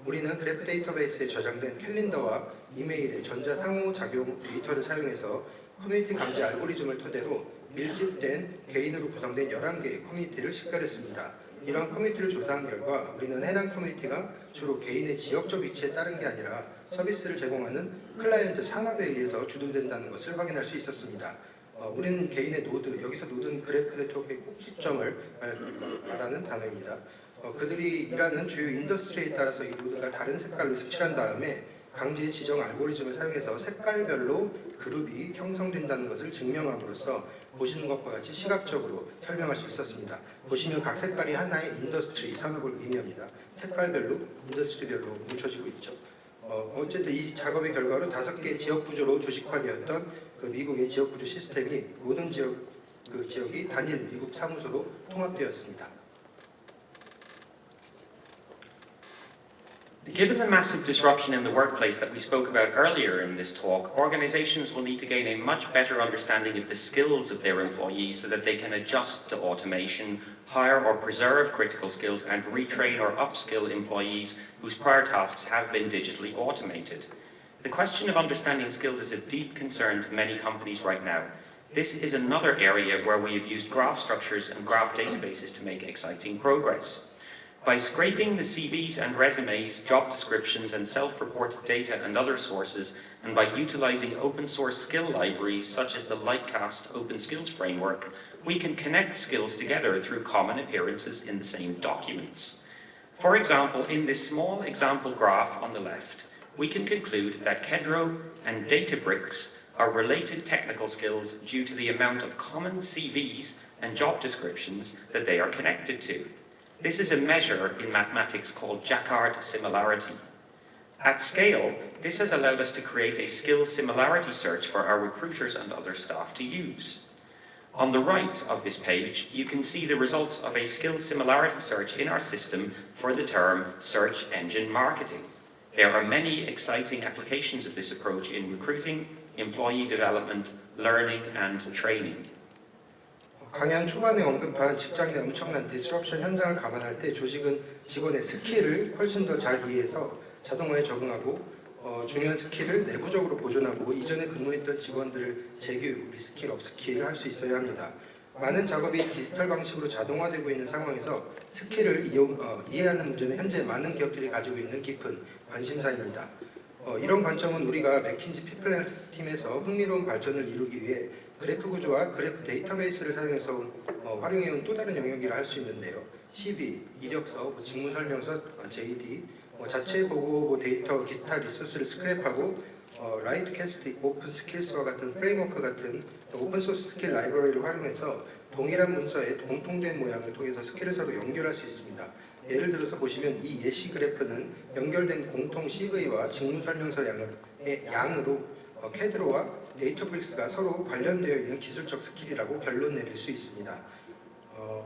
우리는 그래프 데이터베이스에 저장된 캘린더와 이메일의 전자상호작용 데이터를 사용해서 커뮤니티 감지 알고리즘을 토대로 밀집된 개인으로 구성된 11개의 커뮤니티를 식별했습니다. 이러한 커뮤니티를 조사한 결과 우리는 해당 커뮤니티가 주로 개인의 지역적 위치에 따른 게 아니라 서비스를 제공하는 클라이언트 산업에 의해서 주도된다는 것을 확인할 수 있었습니다. 우리는 개인의 노드, 여기서 노드는 그래프 네트워크의 꼭지점을 말하는 단어입니다. 그들이 일하는 주요 인더스트리에 따라서 이 노드가 다른 색깔로 색칠한 다음에 강제 지정 알고리즘을 사용해서 색깔별로 그룹이 형성된다는 것을 증명함으로써 보시는 것과 같이 시각적으로 설명할 수 있었습니다. 보시면 각 색깔이 하나의 인더스트리, 산업을 의미합니다. 색깔별로, 인더스트리별로 뭉쳐지고 있죠. 어쨌든 이 작업의 결과로 5개 지역 구조로 조직화되었던 그 미국의 지역 구조 시스템이 모든 지역이 단일 미국 사무소로 통합되었습니다. Given the massive disruption in the workplace that we spoke about earlier in this talk, organizations will need to gain a much better understanding of the skills of their employees so that they can adjust to automation, hire or preserve critical skills, and retrain or upskill employees whose prior tasks have been digitally automated. The question of understanding skills is of deep concern to many companies right now. This is another area where we have used graph structures and graph databases to make exciting progress. By scraping the CVs and resumes, job descriptions and self-reported data and other sources, and by utilizing open source skill libraries such as the Lightcast Open Skills Framework, we can connect skills together through common appearances in the same documents. For example, in this small example graph on the left, we can conclude that Kedro and Databricks are related technical skills due to the amount of common CVs and job descriptions that they are connected to. This is a measure in mathematics called Jacquard similarity. At scale, this has allowed us to create a skill similarity search for our recruiters and other staff to use. On the right of this page, you can see the results of a skill similarity search in our system for the term search engine marketing. There are many exciting applications of this approach in recruiting, employee development, learning and training. 강연 초반에 언급한 직장 내 엄청난 디스럽션 현상을 감안할 때 조직은 직원의 스킬을 훨씬 더 잘 이해해서 자동화에 적응하고 중요한 스킬을 내부적으로 보존하고 이전에 근무했던 직원들을 재교육, 리스킬, 업스킬을 할 수 있어야 합니다. 많은 작업이 디지털 방식으로 자동화되고 있는 상황에서 스킬을 이해하는 문제는 현재 많은 기업들이 가지고 있는 깊은 관심사입니다. 이런 관점은 우리가 맥킨지 피플 헬스 팀에서 흥미로운 발전을 이루기 위해 그래프 구조와 그래프 데이터베이스를 사용해서 활용해온 또 다른 영역이라 할 수 있는데요. CV, 이력서, 직무 설명서, JD, 자체 보고 데이터, 기타 리소스를 스크랩하고 라이트 캐스트, 오픈 스킬스와 같은 프레임워크 같은 오픈 소스 스킬 라이브러리를 활용해서 동일한 문서의 공통된 모양을 통해서 스킬을 서로 연결할 수 있습니다. 예를 들어서 보시면 이 예시 그래프는 연결된 공통 CV와 직무 설명서의 양으로 캐드로와 데이터브릭스가 서로 관련되어 있는 기술적 스킬이라고 결론 내릴 수 있습니다.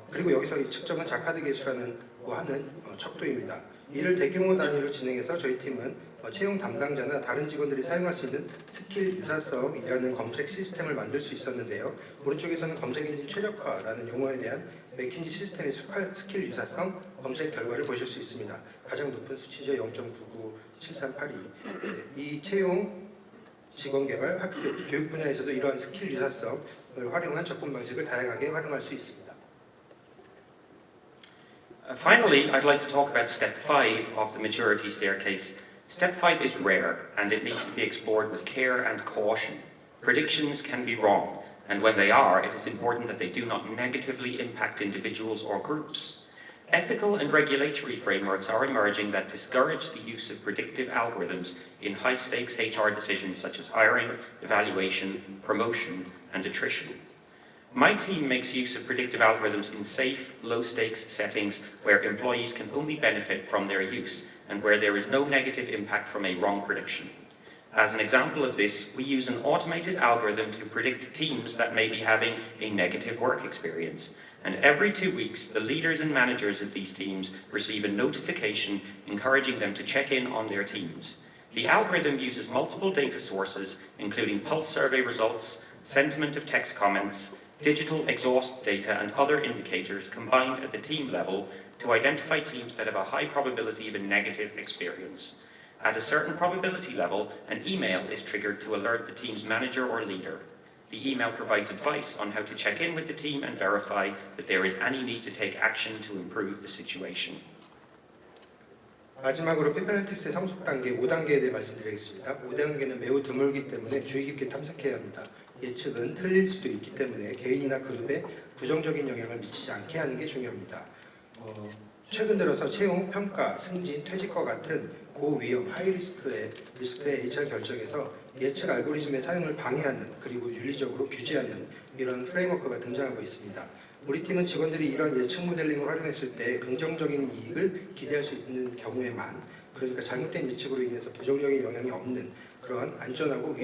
그리고 여기서 이 측정은 자카드 계수라는 하는 척도입니다. 이를 대규모 단위로 진행해서 저희 팀은 채용 담당자나 다른 직원들이 사용할 수 있는 스킬 유사성이라는 검색 시스템을 만들 수 있었는데요. 오른쪽에서는 검색 엔진 최적화라는 용어에 대한 맥킨지 시스템의 스킬 유사성 검색 결과를 보실 수 있습니다. 가장 높은 수치죠. 0.99738이. 이 채용 직원 개발, 학습, 교육 분야에서도 이러한 스킬 유사성을 활용한 접근 방식을 다양하게 활용할 수 있습니다. Finally, I'd like to talk about step 5 of the maturity staircase. Step 5 is rare and it needs to be explored with care and caution. Predictions can be wrong, and when they are, it is important that they do not negatively impact individuals or groups. Ethical and regulatory frameworks are emerging that discourage the use of predictive algorithms in high-stakes HR decisions such as hiring, evaluation, promotion, and attrition. My team makes use of predictive algorithms in safe, low-stakes settings where employees can only benefit from their use and where there is no negative impact from a wrong prediction. As an example of this, we use an automated algorithm to predict teams that may be having a negative work experience. And every 2 weeks, the leaders and managers of these teams receive a notification encouraging them to check in on their teams. The algorithm uses multiple data sources, including pulse survey results, sentiment of text comments, digital exhaust data and other indicators combined at the team level to identify teams that have a high probability of a negative experience. At a certain probability level, an email is triggered to alert the team's manager or leader. The email provides advice on how to check in with the team and verify that there is any need to take action to improve the situation. 마지막으로 피펠리틱스의 성숙 단계 5단계에 대해 말씀드리겠습니다. 5단계는 매우 드물기 때문에 주의 깊게 탐색해야 합니다. 예측은 틀릴 수도 있기 때문에 개인이나 그룹에 부정적인 영향을 미치지 않게 하는 게 중요합니다. 최근 들어서 채용, 평가, 승진, 퇴직과 같은 고위험, 하이리스크의 HR 결정에서 예측 알고리즘의 사용을 방해하는 그리고 윤리적으로 규제하는 이런 프레임워크가 등장하고 있습니다. 우리 팀은 직원들이 이런 예측 모델링을 활용했을 때 긍정적인 이익을 기대할 수 있는 경우에만, 그러니까 잘못된 예측으로 인해서 부정적인 영향이 없는 그러한 안전하고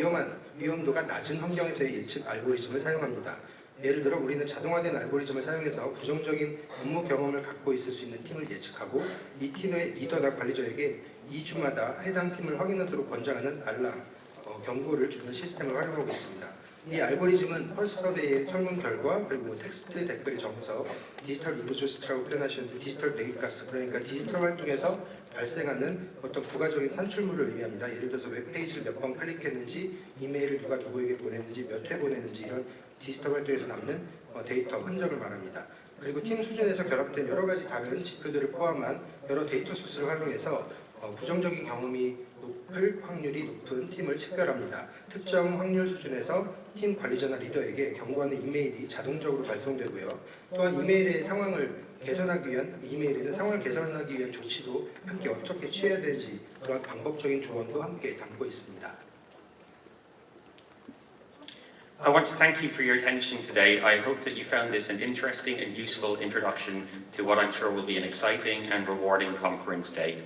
위험도가 낮은 환경에서의 예측 알고리즘을 사용합니다. 예를 들어 우리는 자동화된 알고리즘을 사용해서 부정적인 업무 경험을 갖고 있을 수 있는 팀을 예측하고 이 팀의 리더나 관리자에게 2주마다 해당 팀을 확인하도록 권장하는 알람, 경고를 주는 시스템을 활용하고 있습니다. 이 알고리즘은 펄스 서베이의 설문 결과 그리고 텍스트 댓글의 정서, 디지털 이그조스트라고 표현하시는데 디지털 배기가스, 그러니까 디지털 활동에서 발생하는 어떤 부가적인 산출물을 의미합니다. 예를 들어서 웹페이지를 몇 번 클릭했는지, 이메일을 누가 누구에게 보냈는지, 몇 회 보냈는지 이런 디지털 활동에서 남는 데이터 흔적을 말합니다. 그리고 팀 수준에서 결합된 여러 가지 다른 지표들을 포함한 여러 데이터 소스를 활용해서 부정적인 경험이 높을 확률이 높은 팀을 식별합니다. 특정 확률 수준에서 팀 관리자나 리더에게 경고하는 이메일이 자동적으로 발송되고요. 또한 이메일에는 상황을 개선하기 위한 조치도 함께 어떻게 취해야 되는지 그런 방법적인 조언도 함께 담고 있습니다. I want to thank you for your attention today. I hope that you found this an interesting and useful introduction to what I'm sure will be an exciting and rewarding conference day.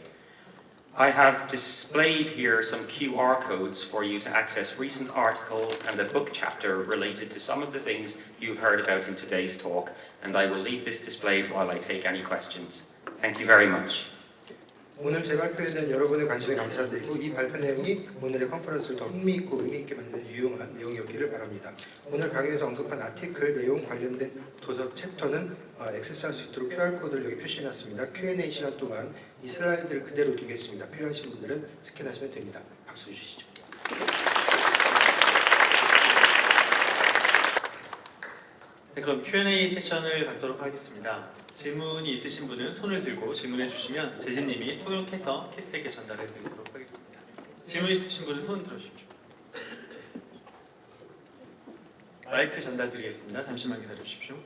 I have displayed here some QR codes for you to access recent articles and a book chapter related to some of the things you've heard about in today's talk, and I will leave this displayed while I take any questions. Thank you very much. 오늘 제 발표에 대한 여러분의 관심에 감사드리고 이 발표 내용이 오늘의 컨퍼런스를 더 흥미있고 의미있게 만드는 유용한 내용이었기를 바랍니다. 오늘 강의에서 언급한 아티클 내용 관련된 도서 챕터는 액세스할 수 있도록 QR코드를 여기 표시해놨습니다. Q&A 시간 동안 이 슬라이드를 그대로 두겠습니다. 필요하신 분들은 스캔하시면 됩니다. 박수 주시죠. 네, 그럼 Q&A 세션을 갖도록 하겠습니다. 질문이 있으신 분은 손을 들고 질문해 주시면 재진님이 통역해서 키스에게 전달해 드리도록 하겠습니다. 질문 있으신 분은 손 들어주십시오. 마이크 전달 드리겠습니다. 잠시만 기다려 주십시오.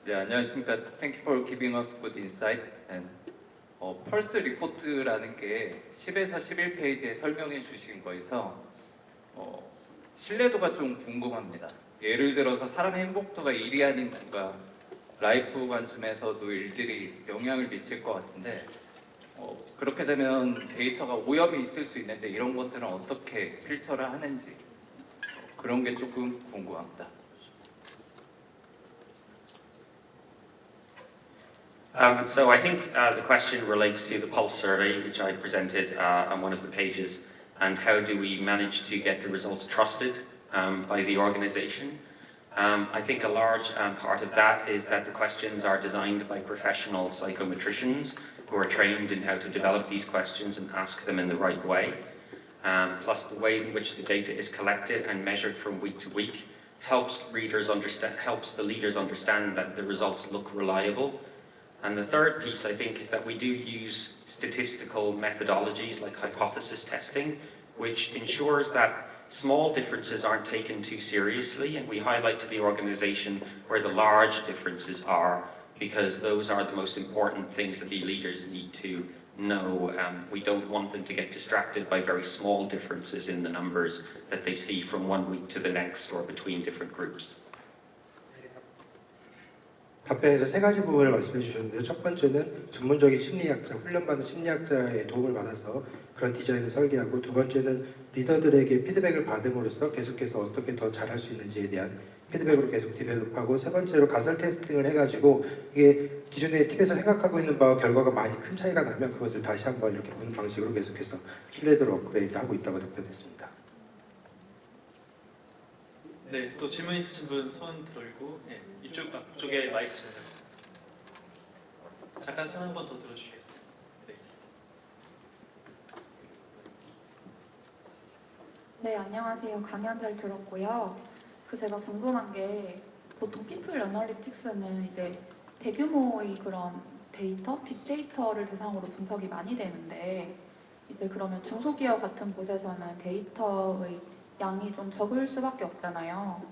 네, 안녕하십니까. Thank you for giving us good insight. And 펄스 리포트라는 게 10에서 11페이지에 설명해 주신 거에서 신뢰도가 좀 궁금합니다. 예를 들어서 사람 행복도가 일이 아닌 뭔가 라이프 관점에서도 일들이 영향을 미칠 것 같은데 그렇게 되면 데이터가 오염이 있을 수 있는데 이런 것들은 어떻게 필터를 하는지 그런 게 조금 궁금합니다. So I think the question relates to the Pulse survey, which I presented on one of the pages, and how do we manage to get the results trusted by the organization. I think a large part of that is that the questions are designed by professional psychometricians who are trained in how to develop these questions and ask them in the right way. Plus the way in which the data is collected and measured from week to week helps the leaders understand that the results look reliable. And the third piece, I think, is that we do use statistical methodologies like hypothesis testing, which ensures that small differences aren't taken too seriously, and we highlight to the organization where the large differences are, because those are the most important things that the leaders need to know. We don't want them to get distracted by very small differences in the numbers that they see from one week to the next or between different groups. 답변에서 세 가지 부분을 말씀해 주셨는데요. 첫 번째는 전문적인 심리학자, 훈련받은 심리학자의 도움을 받아서 그런 디자인을 설계하고, 두 번째는 리더들에게 피드백을 받음으로써 계속해서 어떻게 더 잘할 수 있는지에 대한 피드백으로 계속 디벨롭하고 세 번째로 가설 테스팅을 해가지고 이게 기존의 팁에서 생각하고 있는 바와 결과가 많이 큰 차이가 나면 그것을 다시 한번 이렇게 보는 방식으로 계속해서 신뢰도를 업그레이드하고 있다고 답변했습니다. 네, 또 질문 있으신 분 손 들고, 네, 이쪽 앞쪽에 마이크 전달. 잠깐 손 한 번 더 들어주시겠어요? 네. 네, 안녕하세요. 강연 잘 들었고요. 제가 궁금한 게 보통 피플 애널리틱스는 이제 대규모의 그런 데이터, 빅데이터를 대상으로 분석이 많이 되는데 이제 그러면 중소기업 같은 곳에서는 데이터의 양이 좀 적을 수밖에 없잖아요.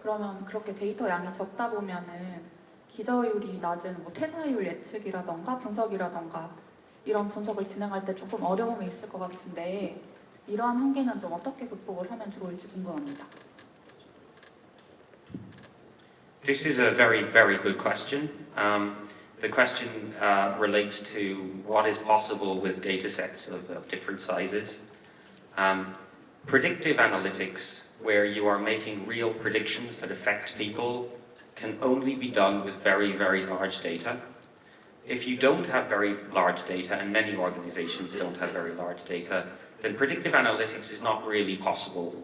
그러면 그렇게 데이터 양이 적다 보면은 기저율이 낮은 뭐 퇴사율 예측이라던가 분석이라던가 이런 분석을 진행할 때 조금 어려움이 있을 것 같은데 이러한 한계는 좀 어떻게 극복을 하면 좋을지 궁금합니다. This is a very, very good question. The question relates to what is possible with data sets of different sizes. Predictive analytics, where you are making real predictions that affect people, can only be done with very, very large data. If you don't have very large data, and many organizations don't have very large data, then predictive analytics is not really possible.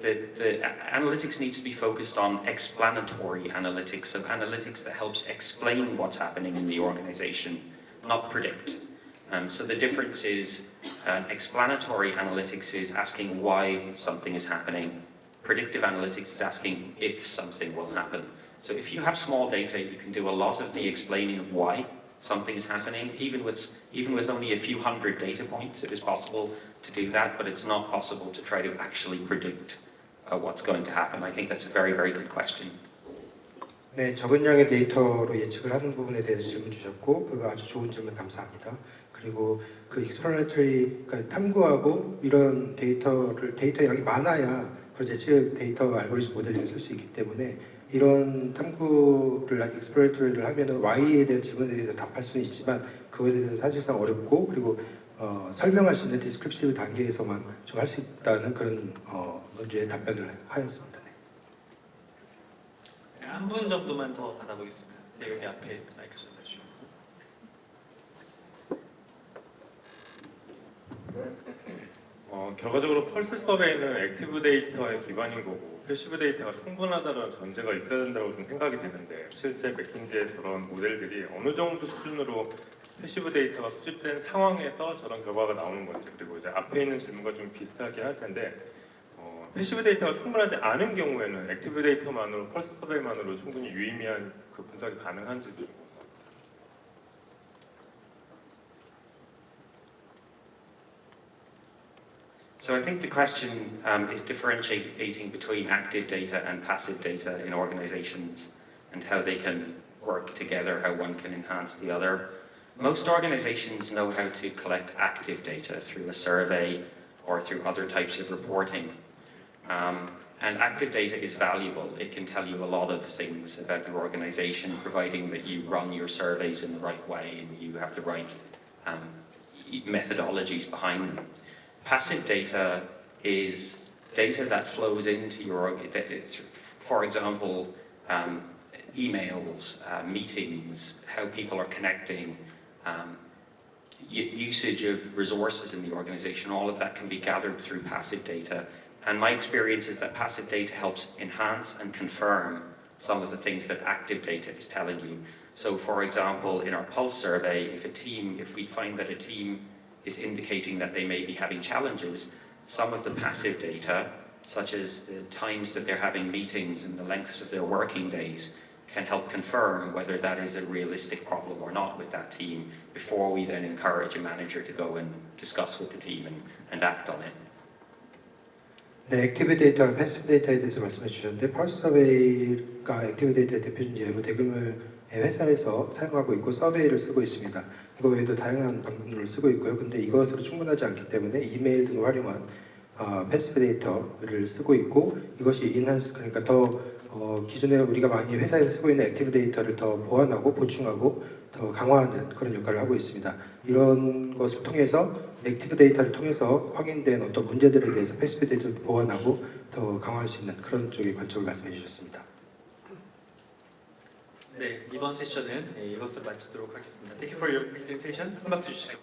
The analytics needs to be focused on explanatory analytics, so analytics that helps explain what's happening in the organization, not predict. So the difference is explanatory analytics is asking why something is happening. Predictive analytics is asking if something will happen. So if you have small data, you can do a lot of the explaining of why something is happening. Even with only a few hundred data points, it is possible to do that, but it's not possible to try to actually predict what's going to happen. I think that's a very, very good question. 네, 적은 양의 데이터로 예측을 하는 부분에 대해서 질문 주셨고 그거 아주 좋은 질문 감사합니다. 그리고 그 explanatory, 그러니까 탐구하고 이런 데이터 양이 많아야 그 예측 데이터 알고리즘 모델링을 쓸 수 있기 때문에 이런 탐구를 exploratory를 하면은 Y에 대한 질문에 대해서 답할 수는 있지만 그거에 대해서 사실상 어렵고 그리고 설명할 수 있는 descriptive 단계에서만 좀 할 수 있다는 그런 논조에 답변을 하였습니다. 네, 한 분 정도만 더 받아보겠습니다. 네, 여기 앞에 마이크 전달 주시겠어요? 결과적으로 펄스 서베이는 액티브 데이터의 기반인 거고 패시브 데이터가 충분하다는 전제가 있어야 된다고 좀 생각이 되는데 실제 맥킨지의 저런 모델들이 어느 정도 수준으로 패시브 데이터가 수집된 상황에서 저런 결과가 나오는 건지 그리고 이제 앞에 있는 질문과 좀 비슷하게 할 텐데 패시브 데이터가 충분하지 않은 경우에는 액티브 데이터만으로 펄스 서베이만으로 충분히 유의미한 그 분석이 가능한지도 좀 궁금합니다. So I think the question is differentiating between active data and passive data in organizations and how they can work together, how one can enhance the other. Most organizations know how to collect active data through a survey or through other types of reporting. And active data is valuable. It can tell you a lot of things about your organization, providing that you run your surveys in the right way and you have the right methodologies behind them. Passive data is data that flows into your, for example, emails, meetings, how people are connecting, usage of resources in the organization. All of that can be gathered through passive data. And my experience is that passive data helps enhance and confirm some of the things that active data is telling you. So for example, in our Pulse survey, if we find that a team is indicating that they may be having challenges, some of the passive data, such as the times that they're having meetings and the lengths of their working days, can help confirm whether that is a realistic problem or not with that team before we then encourage a manager to go and discuss with the team and act on it. 네, 액티브 데이터와 패시브 데이터에 대해서 말씀해 주셨는데 펄스 서베이가 액티브 데이터의 대표적인 예로 대규모의 회사에서 사용하고 있고 서베이를 쓰고 있습니다. 이거 외에도 다양한 방법론을 쓰고 있고요. 근데 이것으로 충분하지 않기 때문에 이메일 등을 활용한 패시브 데이터를 쓰고 있고 이것이 인한스 그러니까 더 기존에 우리가 많이 회사에서 쓰고 있는 액티브 데이터를 더 보완하고 보충하고 더 강화하는 그런 역할을 하고 있습니다. 이런 것을 통해서 액티브 데이터를 통해서 확인된 어떤 문제들에 대해서 패시브 데이터를 보완하고 더 강화할 수 있는 그런 쪽의 관점을 말씀해 주셨습니다. 네, 이번 세션은 이것으로 마치도록 하겠습니다. Thank you for your presentation. 큰 박수 주시죠.